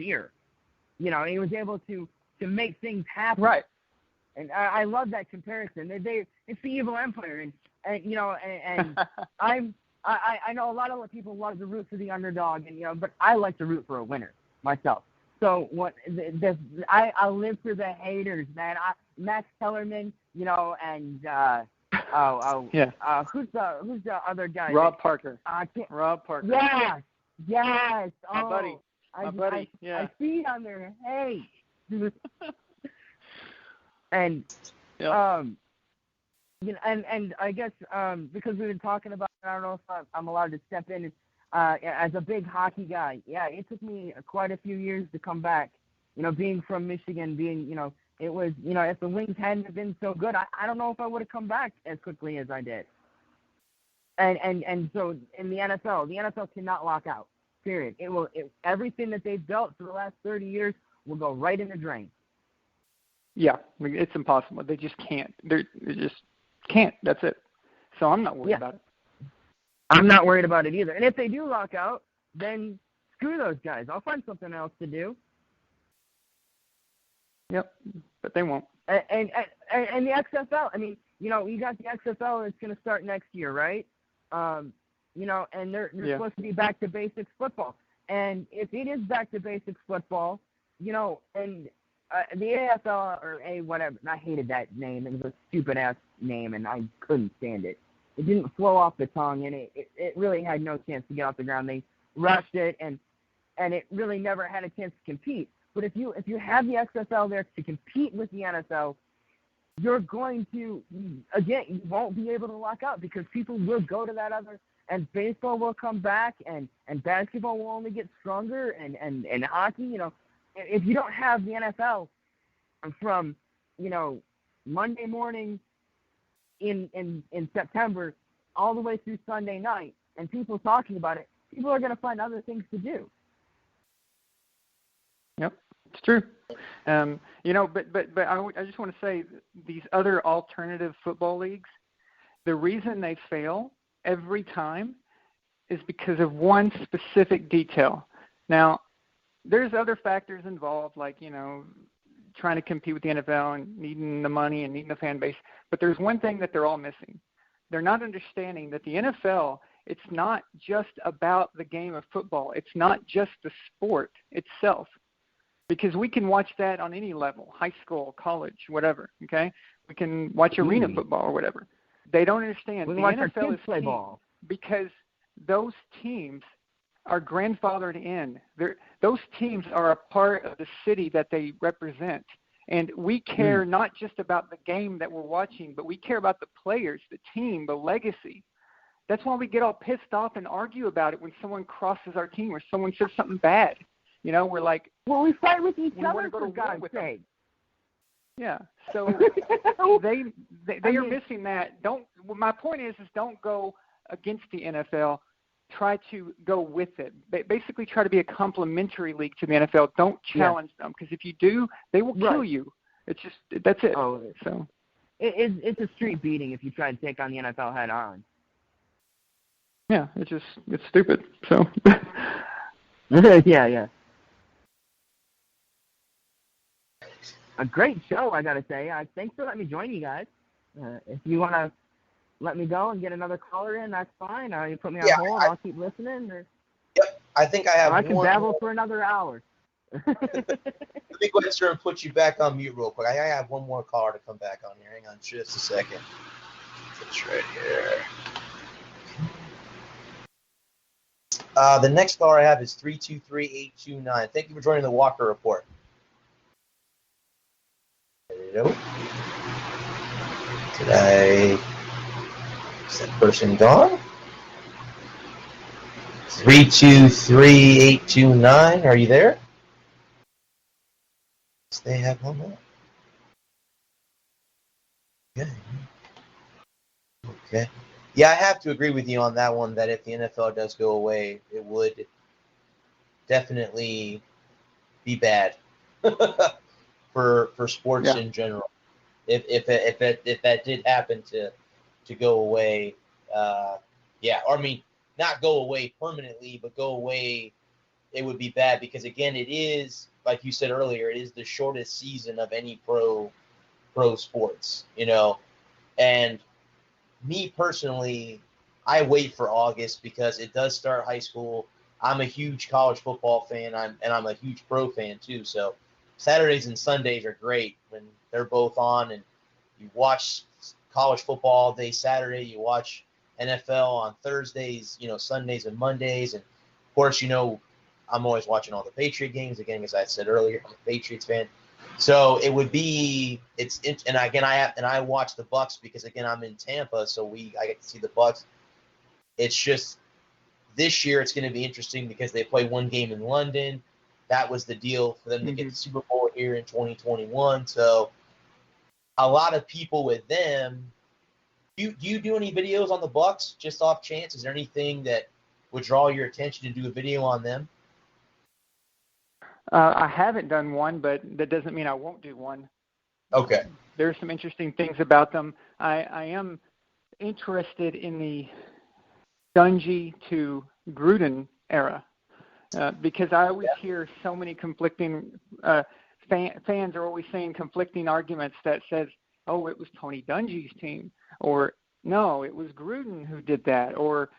ear. He was able to make things happen. Right. And I love that comparison. It's the evil empire, and I know a lot of people love to root for the underdog, but I like to root for a winner myself. So I live for the haters, man. Max Kellerman, and who's the other guy? Rob Parker. Rob Parker. Yes. My buddy. Yeah. I feed on their hate. And and I guess because we've been talking about it, I don't know if I'm allowed to step in as a big hockey guy. Yeah, it took me quite a few years to come back. Being from Michigan, it was, if the Wings hadn't been so good, I don't know if I would have come back as quickly as I did. And so in the NFL cannot lock out. Period. Everything that they've built for the last 30 years will go right in the drain. Yeah, it's impossible. They just can't. They just can't. That's it. So I'm not worried about it. I'm not worried about it either. And if they do lock out, then screw those guys. I'll find something else to do. Yep, but they won't. And the XFL. I mean, you got the XFL that's going to start next year, right? And they're supposed to be back to basics football. And if it is back to basics football, and the AFL or whatever, I hated that name. It was a stupid-ass name, and I couldn't stand it. It didn't flow off the tongue, and it really had no chance to get off the ground. They rushed it, and it really never had a chance to compete. But if you have the XFL there to compete with the NFL, you're going to, again, you won't be able to lock out because people will go to that other, and baseball will come back, and basketball will only get stronger, and hockey, if you don't have the NFL from, Monday morning in September all the way through Sunday night and people talking about it, people are going to find other things to do. Yep, it's true. But I just want to say these other alternative football leagues, the reason they fail every time is because of one specific detail. Now, there's other factors involved, like, trying to compete with the NFL and needing the money and needing the fan base. But there's one thing that they're all missing. They're not understanding that the NFL, it's not just about the game of football. It's not just the sport itself. Because we can watch that on any level, high school, college, whatever, okay? We can watch arena football or whatever. They don't understand. We the watch NFL our kids is play ball. Because those teams are grandfathered in. Those teams are a part of the city that they represent. And we care not just about the game that we're watching, but we care about the players, the team, the legacy. That's why we get all pissed off and argue about it when someone crosses our team or someone says something bad. We're like, well, we fight with each other, for God's sake. Yeah, so they are missing that. My point is don't go against the NFL. Try to go with it. Basically, try to be a complementary league to the NFL. Don't challenge them, because if you do, they will kill you. It's just that's it. So it's a street beating if you try to take on the NFL head on. Yeah, it's stupid. So yeah. A great show, I gotta say. Thanks for letting me join you guys. If you want to let me go and get another caller in, that's fine. You put me on hold, I'll keep listening. Yep, I think I have. I can babble for another hour. Let me go ahead, sir, and put you back on mute real quick. I have one more caller to come back on here. Hang on just a second. It's right here. The next caller I have is 323-829. Thank you for joining the Walker Report. There you go. Is that person gone? 323-829. Are you there? They have one more. Okay. Yeah, I have to agree with you on that one, that if the NFL does go away, it would definitely be bad for sports in general. If that did happen to go away, or I mean, not go away permanently, but go away it would be bad because, again, it is, like you said earlier, it is the shortest season of any pro sports, And me personally, I wait for August because it does start high school. I'm a huge college football fan, and I'm a huge pro fan too. So Saturdays and Sundays are great when they're both on, and you watch college football all day Saturday. You watch NFL on Thursdays, Sundays and Mondays, and of course, I'm always watching all the Patriot games. Again, as I said earlier, I'm a Patriots fan. So it would be and again I watch the Bucks because again I'm in Tampa, so I get to see the Bucks. It's just this year it's going to be interesting because they play one game in London. That was the deal for them to get the Super Bowl here in 2021. So a lot of people with them. Do you do any videos on the Bucks just off chance? Is there anything that would draw your attention to do a video on them? I haven't done one, but that doesn't mean I won't do one. Okay. There's some interesting things about them. I am interested in the Dungy to Gruden era because I always hear so many conflicting fans are always saying conflicting arguments that says, oh, it was Tony Dungy's team, or no, it was Gruden who did that, or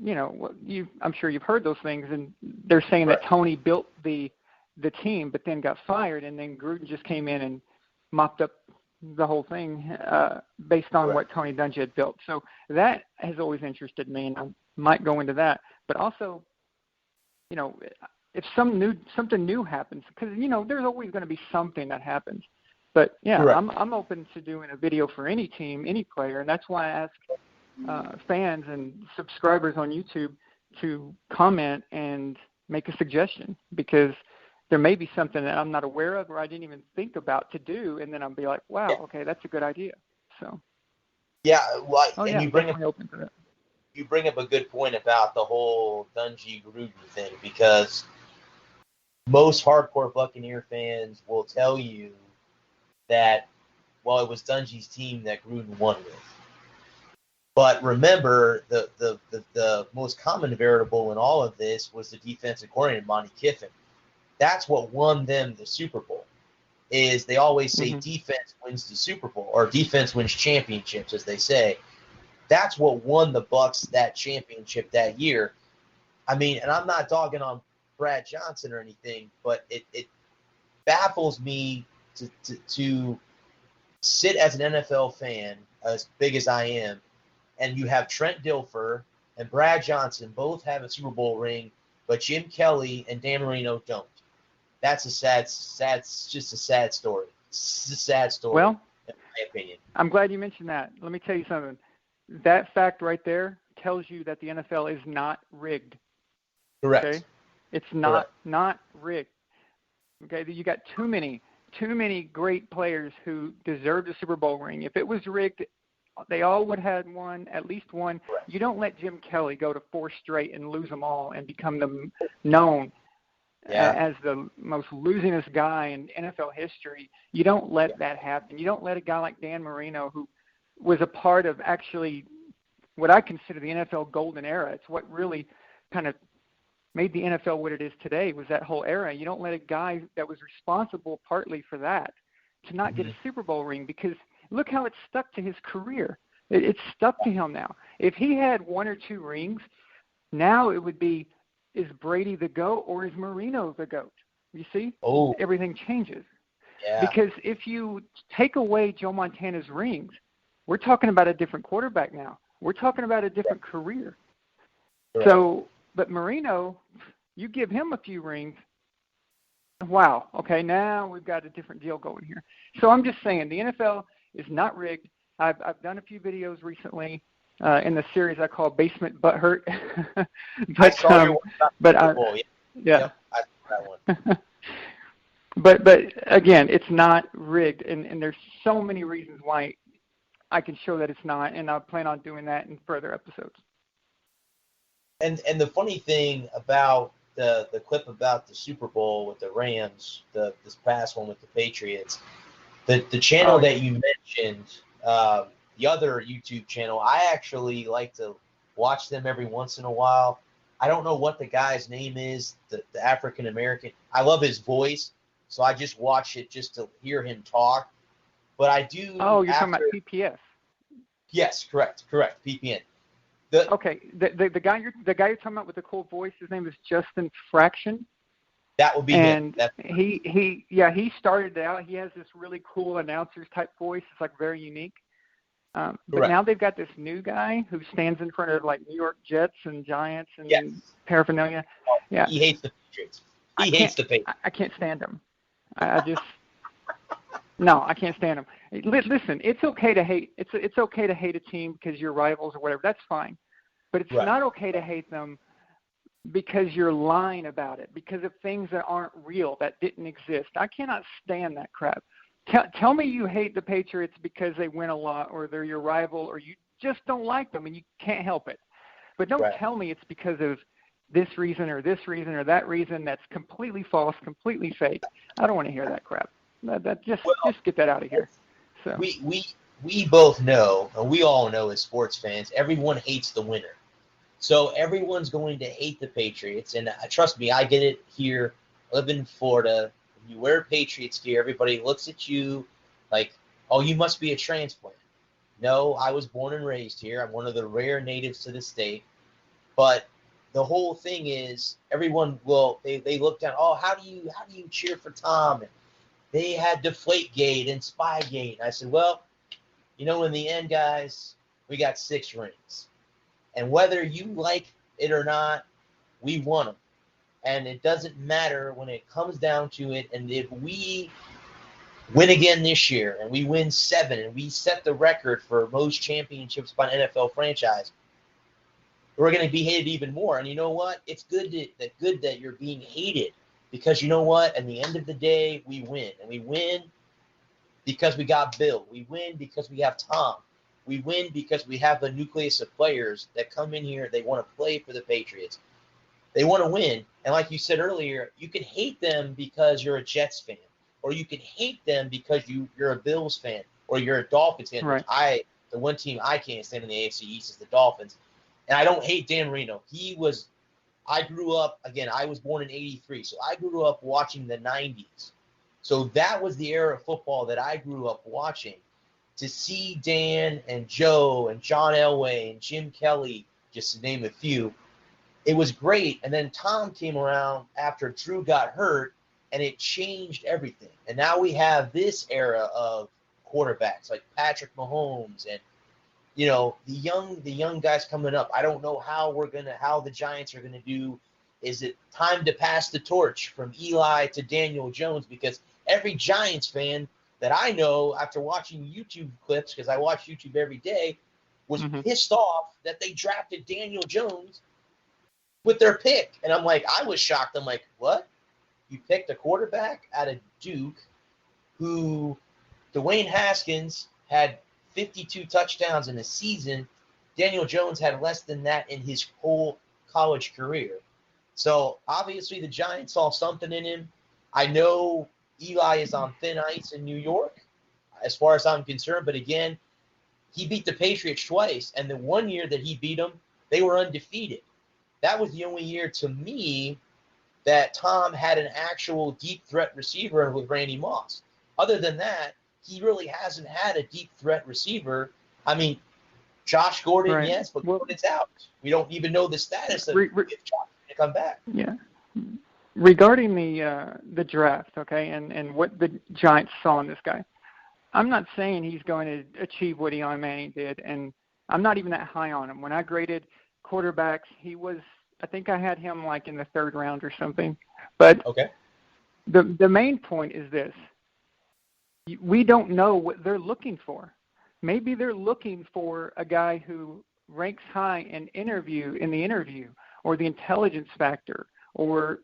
I'm sure you've heard those things, and they're saying that Tony built the team, but then got fired, and then Gruden just came in and mopped up the whole thing based on what Tony Dungy had built. So that has always interested me, and I might go into that. But also, if something new happens, because there's always going to be something that happens. But I'm open to doing a video for any team, any player, and that's why I ask fans and subscribers on YouTube to comment and make a suggestion, because there may be something that I'm not aware of or I didn't even think about to do, and then I'll be like, wow, okay, that's a good idea. So you bring up a good point about the whole Dungy Gruden thing, because most hardcore Buccaneer fans will tell you that, well, it was Dungy's team that Gruden won with. But remember, the most common variable in all of this was the defensive coordinator, Monty Kiffin. That's what won them the Super Bowl. Is they always say defense wins the Super Bowl, or defense wins championships, as they say. That's what won the Bucks that championship that year. I mean, and I'm not dogging on Brad Johnson or anything, but it baffles me to sit as an NFL fan, as big as I am, and you have Trent Dilfer and Brad Johnson both have a Super Bowl ring, but Jim Kelly and Dan Marino don't. That's just a sad story. It's a sad story, well, in my opinion. I'm glad you mentioned that. Let me tell you something. That fact right there tells you that the NFL is not rigged. Correct. Okay? It's not rigged. Okay, you got too many great players who deserved a Super Bowl ring. If it was rigged, they all would have had one, at least one. Correct. You don't let Jim Kelly go to 4 straight and lose them all and become known as the most losingest guy in NFL history. You don't let that happen. You don't let a guy like Dan Marino, who was a part of actually what I consider the NFL golden era. It's what really kind of made the NFL what it is today, was that whole era. You don't let a guy that was responsible partly for that to not get a Super Bowl ring, because look how it's stuck to his career. It's stuck to him now. If he had 1 or 2 rings, now it would be, is Brady the GOAT or is Marino the GOAT? You see? Oh. Everything changes. Yeah. Because if you take away Joe Montana's rings, we're talking about a different quarterback now. We're talking about a different career. Right. So, but Marino, you give him a few rings, wow, okay, now we've got a different deal going here. So I'm just saying, the NFL is not rigged. I've done a few videos recently in the series I call Basement Butthurt. I saw your one about the yeah. I saw that one. But again, it's not rigged, and there's so many reasons why I can show that it's not, and I plan on doing that in further episodes. And the funny thing about the clip about the Super Bowl with the Rams, this past one with the Patriots, the channel that you mentioned, the other YouTube channel, I actually like to watch them every once in a while. I don't know what the guy's name is, the African American. I love his voice, so I just watch it just to hear him talk. But I do. Oh, you're talking about PPS. Yes, correct, PPN. Okay, the guy you're talking about with the cool voice, his name is Justin Fraction. That would be him. And he started out. He has this really cool announcer's type voice. It's like very unique. But now they've got this new guy who stands in front of like New York Jets and Giants and paraphernalia. Yeah, he hates the Patriots. He hates the Patriots. I can't stand him. I just no, I can't stand him. Listen, it's okay to hate. It's okay to hate a team because you're rivals or whatever. That's fine. But it's not okay to hate them because you're lying about it, because of things that aren't real, that didn't exist. I cannot stand that crap. Tell me you hate the Patriots because they win a lot or they're your rival or you just don't like them and you can't help it. But don't tell me it's because of this reason or that reason that's completely false, completely fake. I don't want to hear that crap. Just get that out of here. So we both know, and we all know as sports fans, everyone hates the winner. So everyone's going to hate the Patriots, and trust me, I get it here. I live in Florida. When you wear Patriots gear, everybody looks at you like, oh, you must be a transplant. No, I was born and raised here. I'm one of the rare natives to the state. But the whole thing is, everyone they look down. Oh, how do you cheer for Tom? And they had Deflategate and Spygate. And I said, well, in the end, guys, we got 6 rings. And whether you like it or not, we won them. And it doesn't matter when it comes down to it. And if we win again this year and we win 7 and we set the record for most championships by an NFL franchise, we're going to be hated even more. And you know what? It's good that you're being hated, because you know what? At the end of the day, we win. And we win because we got Bill. We win because we have Tom. We win because we have a nucleus of players that come in here. They want to play for the Patriots. They want to win. And like you said earlier, you can hate them because you're a Jets fan, or you can hate them because you're a Bills fan, or you're a Dolphins fan. Right. The one team I can't stand in the AFC East is the Dolphins. And I don't hate Dan Marino. I grew up, again, I was born in 83, so I grew up watching the 90s. So that was the era of football that I grew up watching. To see Dan and Joe and John Elway and Jim Kelly, just to name a few, it was great. And then Tom came around after Drew got hurt, and it changed everything. And now we have this era of quarterbacks like Patrick Mahomes and the young guys coming up. I don't know how the Giants are gonna do. Is it time to pass the torch from Eli to Daniel Jones? Because every Giants fan that I know, after watching YouTube clips, because I watch YouTube every day, was pissed off that they drafted Daniel Jones with their pick. And I'm like, I was shocked. I'm like, what? You picked a quarterback out of Duke who Dwayne Haskins had 52 touchdowns in a season. Daniel Jones had less than that in his whole college career. So obviously the Giants saw something in him. I know Eli is on thin ice in New York, as far as I'm concerned. But again, he beat the Patriots twice. And the one year that he beat them, they were undefeated. That was the only year to me that Tom had an actual deep threat receiver with Randy Moss. Other than that, he really hasn't had a deep threat receiver. I mean, Josh Gordon, yes, but Gordon's out. We don't even know the status of if Josh is going to come back. Yeah. Regarding the draft, okay, and what the Giants saw in this guy, I'm not saying he's going to achieve what Eli Manning did, and I'm not even that high on him. When I graded quarterbacks, I think I had him like in the 3rd round or something. But the main point is this. We don't know what they're looking for. Maybe they're looking for a guy who ranks high in the interview, or the intelligence factor, or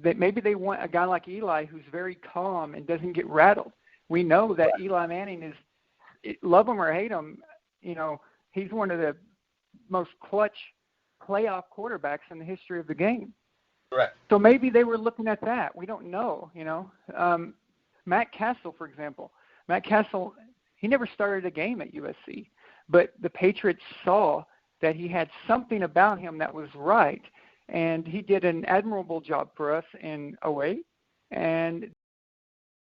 that maybe they want a guy like Eli who's very calm and doesn't get rattled. We know that Eli Manning is, love him or hate him, he's one of the most clutch playoff quarterbacks in the history of the game. Correct. So maybe they were looking at that. We don't know, Matt Castle, for example. Matt Castle, he never started a game at USC, but the Patriots saw that he had something about him that was right, and he did an admirable job for us in '08. And